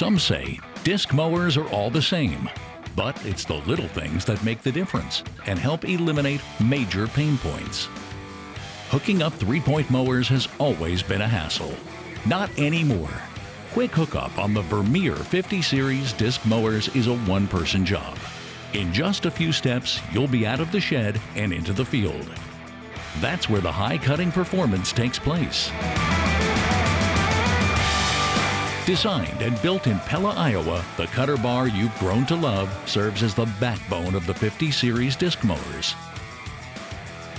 Some say disc mowers are all the same, but it's the little things that make the difference and help eliminate major pain points. Hooking up 3-point mowers has always been a hassle. Not anymore. Quick hookup on the Vermeer 50 series disc mowers is a one-person job. In just a few steps, you'll be out of the shed and into the field. That's where the high cutting performance takes place. Designed and built in Pella, Iowa, the cutter bar you've grown to love serves as the backbone of the 50 series disc mowers.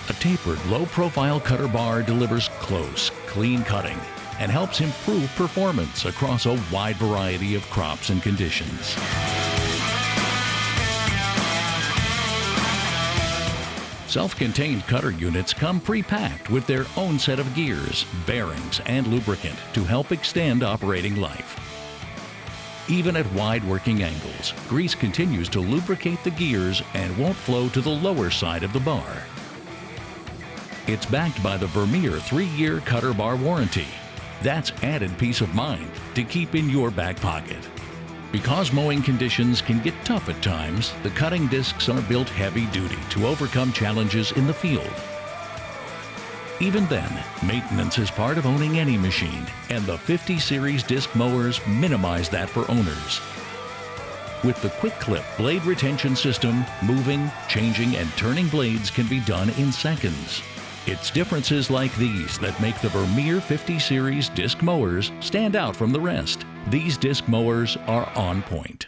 A tapered, low-profile cutter bar delivers close, clean cutting and helps improve performance across a wide variety of crops and conditions. Self-contained cutter units come pre-packed with their own set of gears, bearings, and lubricant to help extend operating life. Even at wide working angles, grease continues to lubricate the gears and won't flow to the lower side of the bar. It's backed by the Vermeer 3-year cutter bar warranty. That's added peace of mind to keep in your back pocket. Because mowing conditions can get tough at times, the cutting discs are built heavy-duty to overcome challenges in the field. Even then, maintenance is part of owning any machine, and the 50 series disc mowers minimize that for owners. With the Quick Clip blade retention system, moving, changing, and turning blades can be done in seconds. It's differences like these that make the Vermeer 50 series disc mowers stand out from the rest. These disc mowers are on point.